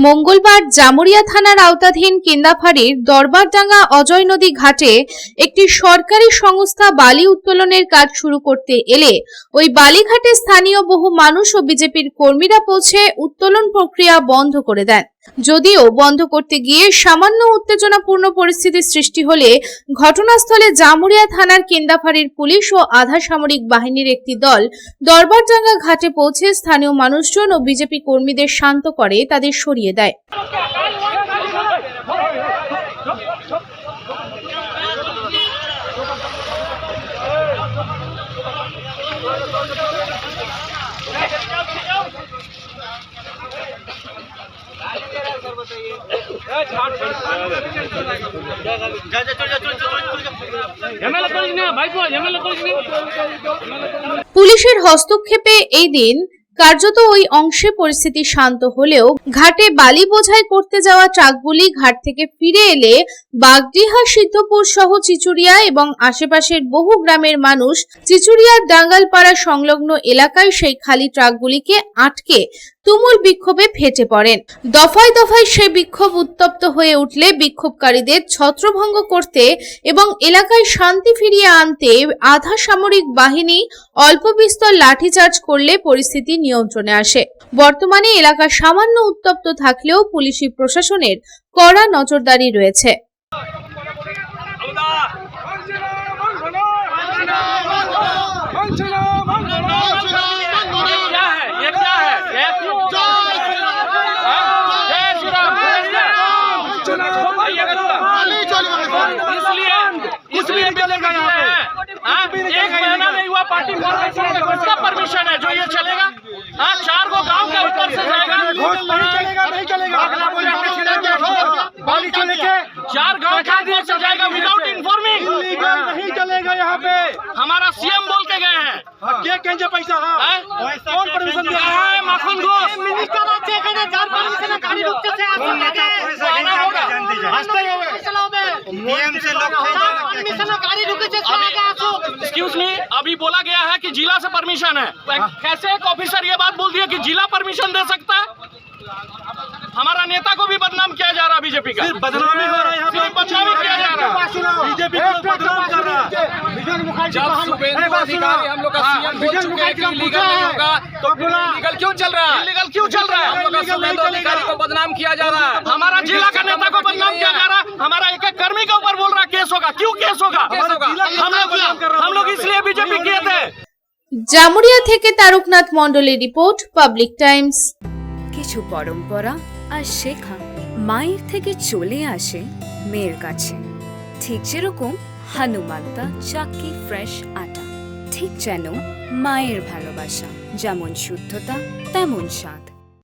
মঙ্গলবার জামুরিয়া থানার আওতাধীন কেন্দাফাড়ির দরবারডাঙ্গা অজয় নদী ঘাটে একটি সরকারি সংস্থা বালি উত্তোলনের কাজ শুরু করতে এলে ওই বালিঘাটে স্থানীয় বহু মানুষ ও বিজেপির কর্মীরা পৌঁছে উত্তোলন প্রক্রিয়া বন্ধ করে দেন। যদিও বন্ধ করতে গিয়ে সামান্য উত্তেজনাপূর্ণ পরিস্থিতির সৃষ্টি হলে ঘটনাস্থলে জামুরিয়া থানার কেন্দাফাড়ির পুলিশ ও আধা সামরিক বাহিনীর একটি দল দরবারডাঙ্গা ঘাটে পৌঁছে স্থানীয় মানুষজন ও বিজেপি কর্মীদের শান্ত করে তাদের সরিয়ে দেয়। পুলিশের হস্তক্ষেপে এই দিন কার্যত ওই অংশে পরিস্থিতি শান্ত হলেও ঘাটে বালি বোঝাই করতে যাওয়া ট্রাকগুলি ঘাট থেকে ফিরে এলে বাগডিহা, সিদ্ধপুর সহ চিচুড়িয়া এবং আশেপাশের বহু গ্রামের মানুষ চিচুড়িয়ার ডাঙ্গালপাড়া সংলগ্ন এলাকায় সেই খালি ট্রাকগুলিকে আটকে তুমুল বিক্ষোভে ফেটে পড়েন। দফায় দফায় সেই বিক্ষোভ উত্তপ্ত হয়ে উঠলে বিক্ষোভকারীদের ছত্রভঙ্গ করতে এবং এলাকায় শান্তি ফিরিয়ে আনতে আধা সামরিক বাহিনী অল্প বিস্তর লাঠিচার্জ করলে পরিস্থিতি নিয়ন্ত্রণে আসে। বর্তমানে এলাকা সামান্য উত্তপ্ত থাকলেও পুলিশি প্রশাসনের কড়া নজরদারি রয়েছে। इसलिए चलेगा यहाँ पे एक महीना नहीं हुआ पार्टी फॉर्मेशन में किसका परमिशन है जो ये चलेगा? हाँ, 4 को गांव के ऊपर से जाएगा, नहीं चलेगा बाली चले के 4 गांव के ऊपर से जाएगा विदाउट इन्फॉर्मिंग, नहीं चलेगा यहाँ पे। हमारा सीएम बोल के गए हैं ये कहेंगे पैसा कौन परमिशन दे रहा है? माखन घोष मिनिस्टर अच्छे कहने 4 परमिशन गाड़ी रुकते से एक्सक्यूज मी, अभी बोला गया है कि जिला से परमिशन है। कैसे एक ऑफिसर ये बात बोल दिया कि जिला परमिशन दे सकता है? हमारा नेता को भी बदनाम किया जा रहा है बीजेपी का, बदनामी हो रहा है, बदनामी किया जा रहा है, बीजेपी को बदनाम कर रहा है। जब सुपेंद्र अधिकारी हम लोग का सीएम बोल चुके हैं कि लीगल नहीं होगा तो लीगल क्यों चल रहा है? लीगल क्यों चल रहा है? हम लोग का सुपेंद्र अधिकारी को बदनाम किया जा रहा है, हमारा जिला का नेता को बदनाम किया जा रहा है, हमारा एक एक कर्मी के ऊपर बोल रहा है केस होगा। क्यों केस होगा? हम लोग इसलिए बीजेपी किए थे। জামুরিয়া থেকে তারকনাথ মণ্ডলের রিপোর্ট, পাবলিক টাইমস। কিছু পরম্পরা আর শেখা মায়ের থেকে চলে আসে মেয়ের কাছে, ঠিক যেরকম হনুমান্তা চাক্কি ফ্রেশ আটা, ঠিক যেন মায়ের ভালোবাসা, যেমন শুদ্ধতা তেমন স্বাদ।